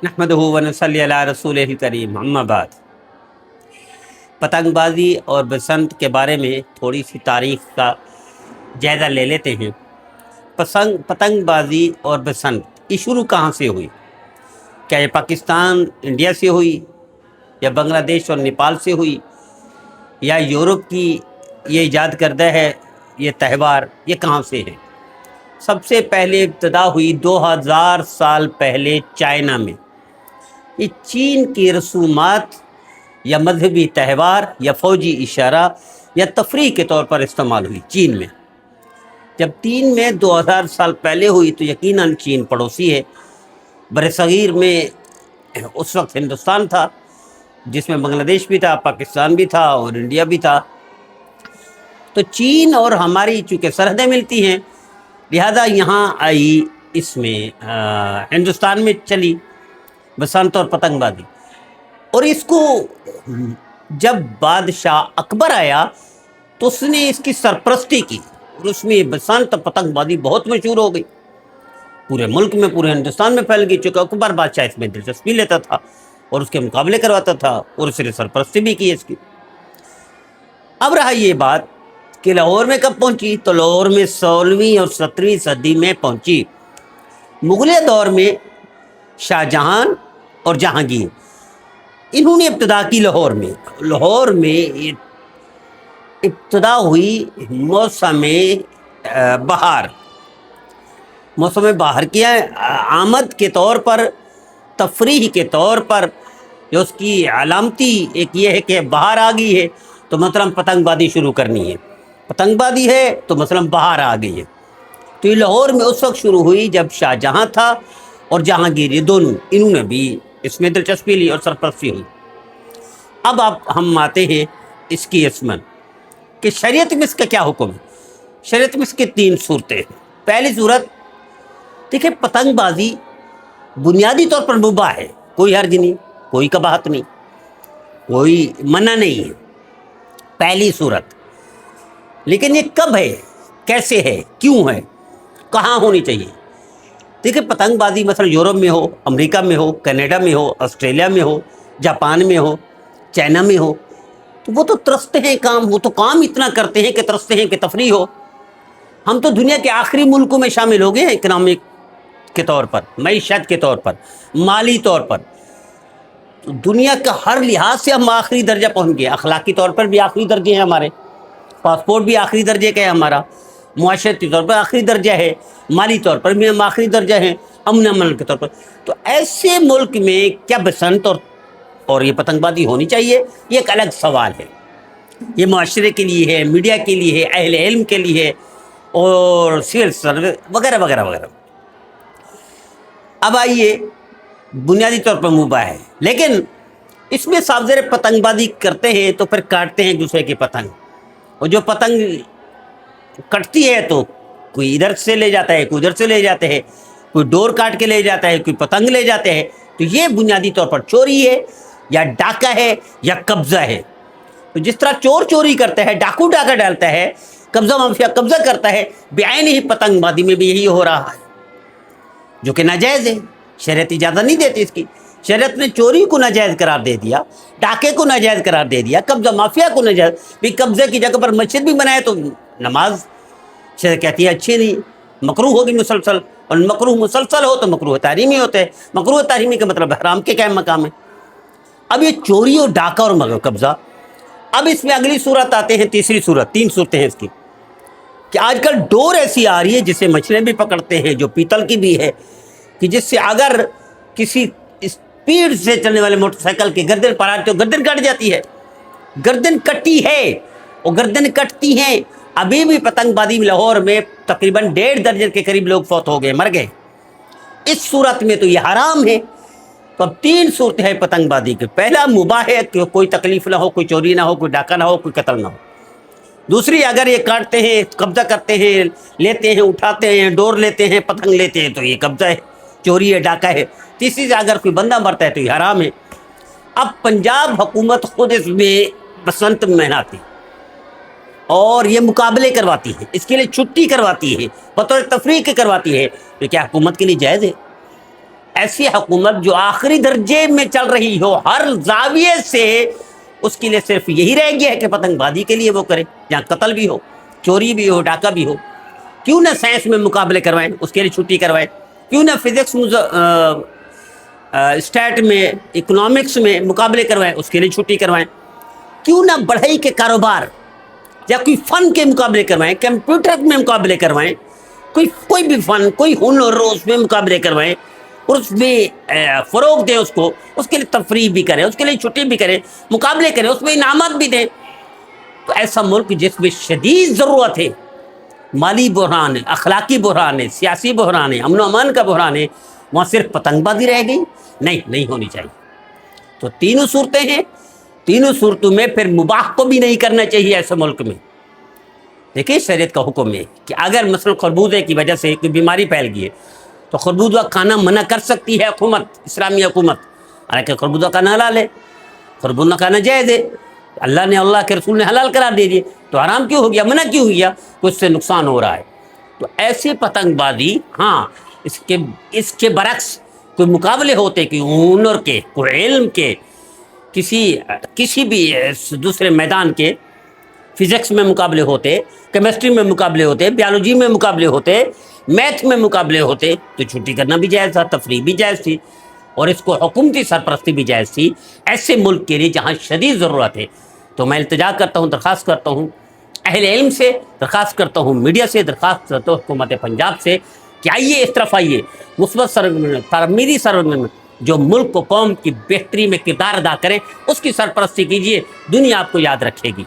نحمدہ و نصلی علی رسولہ کریم، اما بعد۔ پتنگ بازی اور بسنت کے بارے میں تھوڑی سی تاریخ کا جائزہ لے لیتے ہیں۔ پتنگ بازی اور بسنت یہ شروع کہاں سے ہوئی؟ کیا یہ پاکستان انڈیا سے ہوئی، یا بنگلہ دیش اور نیپال سے ہوئی، یا یورپ کی یہ ایجاد کردہ ہے یہ تہوار، یہ کہاں سے ہے؟ سب سے پہلے ابتدا ہوئی 2000 سال پہلے چائنا میں۔ یہ چین کی رسومات یا مذہبی تہوار یا فوجی اشارہ یا تفریح کے طور پر استعمال ہوئی چین میں۔ جب چین میں 2000 سال پہلے ہوئی تو یقیناً چین پڑوسی ہے۔ برصغیر میں اس وقت ہندوستان تھا، جس میں بنگلہ دیش بھی تھا، پاکستان بھی تھا اور انڈیا بھی تھا۔ تو چین اور ہماری چونکہ سرحدیں ملتی ہیں، لہذا یہاں آئی، اس میں ہندوستان میں چلی بسنت اور پتنگ بازی۔ اور اس کو جب بادشاہ اکبر آیا تو اس نے اس کی سرپرستی کی، اور اس میں بسنت اور پتنگ بازی بہت مشہور ہو گئی، پورے ملک میں، پورے ہندوستان میں پھیل گئی، چونکہ اکبر بادشاہ اس میں دلچسپی لیتا تھا اور اس کے مقابلے کرواتا تھا، اور اس نے سرپرستی بھی کی اس کی۔ اب رہا یہ بات کہ لاہور میں کب پہنچی، تو لاہور میں 16ویں اور 17ویں صدی میں پہنچی۔ مغلیہ دور میں شاہ جہان اور جہانگیر انہوں نے ابتدا کی لاہور میں۔ لاہور میں ابتدا ہوئی موسم بہار۔ موسم بہار کی آمد کے طور پر، تفریح کے طور پر، جو اس کی علامتی ایک یہ ہے کہ بہار آ گئی ہے تو مثلاً پتنگ بازی شروع کرنی ہے، پتنگ بازی ہے تو مثلاً بہار آ گئی ہے۔ تو یہ لاہور میں اس وقت شروع ہوئی جب شاہ جہاں تھا اور جہانگیر، یہ دونوں انہوں نے بھی اس میں دلچسپی لی اور سرپرستی ہوئی۔ اب ہم آتے ہیں اس کی اسمن کہ شریعت میں اس کا کیا حکم ہے۔ شریعت میں اس کے 3 صورتیں ہیں۔ پہلی صورت، دیکھیں پتنگ بازی بنیادی طور پر مباح ہے، کوئی حرج نہیں، کوئی قباحت نہیں، کوئی منع نہیں ہے، پہلی صورت۔ لیکن یہ کب ہے، کیسے ہے، کیوں ہے، کہاں ہونی چاہیے؟ دیکھیں پتنگ بازی مثلا یورپ میں ہو، امریکہ میں ہو، کینیڈا میں ہو، آسٹریلیا میں ہو، جاپان میں ہو، چائنا میں ہو، تو وہ تو ترستے ہیں کام، وہ تو کام اتنا کرتے ہیں کہ ترستے ہیں کہ تفریح ہو۔ ہم تو دنیا کے آخری ملکوں میں شامل ہو گئے ہیں، اکنامک کے طور پر، معیشت کے طور پر، مالی طور پر، دنیا کا ہر لحاظ سے ہم آخری درجہ پہنچ گئے۔ اخلاقی طور پر بھی آخری درجے ہیں ہمارے، پاسپورٹ بھی آخری درجے کا ہے ہمارا، معاشرتی طور پر آخری درجہ ہے، مالی طور پر بھی ہم آخری درجہ ہیں، امن عمل کے طور پر۔ تو ایسے ملک میں کیا بسنت اور یہ پتنگ بازی ہونی چاہیے؟ یہ ایک الگ سوال ہے۔ یہ معاشرے کے لیے ہے، میڈیا کے لیے ہے، اہل علم کے لیے ہے، اور سول سروس وغیرہ وغیرہ وغیرہ۔ اب آئیے، بنیادی طور پر مباح ہے، لیکن اس میں صاف ظاہر پتنگ بازی کرتے ہیں تو پھر کاٹتے ہیں ایک دوسرے کی پتنگ، اور جو پتنگ کٹتی ہے تو کوئی ادھر سے لے جاتا ہے، کوئی ادھر سے لے جاتے ہیں، کوئی ڈور کاٹ کے لے جاتا ہے، کوئی پتنگ لے جاتے ہیں۔ تو یہ بنیادی طور پر چوری ہے، یا ڈاکہ ہے، یا قبضہ ہے۔ تو جس طرح چور چوری کرتا ہے، ڈاکو ڈاکہ ڈالتا ہے، قبضہ مافیا قبضہ کرتا ہے، بعین ہی پتنگ بازی میں بھی یہی ہو رہا ہے، جو کہ ناجائز ہے۔ شریعت اجازت نہیں دیتی اس کی۔ شریعت نے چوری کو ناجائز قرار دے دیا، ڈاکے کو ناجائز قرار دے دیا، قبضہ مافیا کو ناجائز بھی۔ قبضے کی جگہ پر مسجد بھی بنائے تو نماز شریعت کہتی ہے اچھی نہیں، مکروہ ہوگی مسلسل، اور مکروہ مسلسل ہو تو مکروہ تحریمی ہوتے ہیں۔ مکروہ تحریمی کا مطلب حرام کے قائم مقام ہے۔ اب یہ چوری اور ڈاکہ اور قبضہ، اب اس میں اگلی صورت آتے ہیں، تیسری صورت، 3 صورتیں ہیں اس کی، کہ آج کل ڈور ایسی آ رہی ہے جسے مچھلیاں بھی پکڑتے ہیں، جو پیتل کی بھی ہے، کہ جس سے اگر کسی اسپیڈ سے چلنے والے موٹر سائیکل کے گردن پر آتے تو گردن کٹ جاتی ہے۔ گردن کٹی ہے، اور گردن کٹتی ہیں۔ ابھی بھی پتنگ بازی میں لاہور میں تقریباً 1.5 درجن کے قریب لوگ فوت ہو گئے، مر گئے۔ اس صورت میں تو یہ حرام ہے۔ تو اب 3 صورتیں ہیں پتنگ بازی کے۔ پہلا مباح ہے کہ کوئی تکلیف نہ ہو، کوئی چوری نہ ہو، کوئی ڈاکہ نہ ہو، کوئی قتل نہ ہو۔ دوسری، اگر یہ کاٹتے ہیں، قبضہ کرتے ہیں، لیتے ہیں، اٹھاتے ہیں، ڈور لیتے ہیں، پتنگ لیتے ہیں، تو یہ قبضہ ہے، چوری ہے، ڈاکہ ہے۔ تیسری سے اگر کوئی بندہ مرتا ہے تو یہ حرام ہے۔ اب پنجاب حکومت خود اس میں بسنت مناتی اور یہ مقابلے کرواتی ہے، اس کے لیے چھٹی کرواتی ہے، بطور تفریح کے کرواتی ہے، تو کیا حکومت کے لیے جائز ہے؟ ایسی حکومت جو آخری درجے میں چل رہی ہو ہر زاویے سے، اس کے لیے صرف یہی رہ گیا ہے کہ پتنگ بازی کے لیے وہ کرے، جہاں قتل بھی ہو، چوری بھی ہو، ڈاکہ بھی ہو۔ کیوں نہ سائنس میں مقابلے کروائیں، اس کے لیے چھٹی کروائیں، کیوں نہ فزکس اسٹیٹ میں، اکنامکس میں مقابلے کروائیں، اس کے لیے چھٹی کروائیں، کیوں نہ بڑھئی کے کاروبار یا کوئی فن کے مقابلے کروائیں، کمپیوٹر میں مقابلے کروائیں، کوئی بھی فن، کوئی ہنر ہو اس میں مقابلے کروائیں اور اس میں فروغ دیں اس کو، اس کے لیے تفریح بھی کریں، اس کے لیے چھٹی بھی کریں، مقابلے کریں، اس میں انعامات بھی دیں۔ تو ایسا ملک جس میں شدید ضرورت ہے، مالی بحران ہے، اخلاقی بحران ہے، سیاسی بحران ہے، امن و امان کا بحران ہے، وہاں صرف پتنگ بازی رہ گئی؟ نہیں ہونی چاہیے۔ تو تینوں صورتیں ہیں، تینوں صورتوں میں پھر مباح کو بھی نہیں کرنا چاہیے ایسے ملک میں۔ دیکھیں شریعت کا حکم ہے کہ اگر مثلا خربوزے کی وجہ سے کوئی بیماری پھیل گئی ہے تو خربوزہ کھانا منع کر سکتی ہے حکومت، اسلامی حکومت، حالانکہ خربوزہ کھانا حلال ہے، خربوزہ کھانا جائز ہے، اللہ نے، اللہ کے رسول نے حلال قرار دے دیے، تو حرام کیوں ہو گیا، منع کیوں ہو گیا؟ کچھ سے نقصان ہو رہا ہے۔ تو ایسے پتنگ بازی، ہاں اس کے برعکس کوئی مقابلے ہوتے کہ ہنر کے، کوئی علم کے، کسی بھی دوسرے میدان کے، فزکس میں مقابلے ہوتے، کیمسٹری میں مقابلے ہوتے، بیالوجی میں مقابلے ہوتے، میتھ میں مقابلے ہوتے، تو چھٹی کرنا بھی جائز تھا، تفریح بھی جائز تھی، اور اس کو حکومتی سرپرستی بھی جائز تھی ایسے ملک کے لیے جہاں شدید ضرورت ہے۔ تو میں التجا کرتا ہوں، درخواست کرتا ہوں اہل علم سے، درخواست کرتا ہوں میڈیا سے، درخواست کرتا ہوں حکومت پنجاب سے کہ آئیے، اس طرف آئیے، مثبت سرگرمی، تعمیری سرگرمی، جو ملک و قوم کی بہتری میں کردار ادا کریں، اس کی سرپرستی کیجیے، دنیا آپ کو یاد رکھے گی۔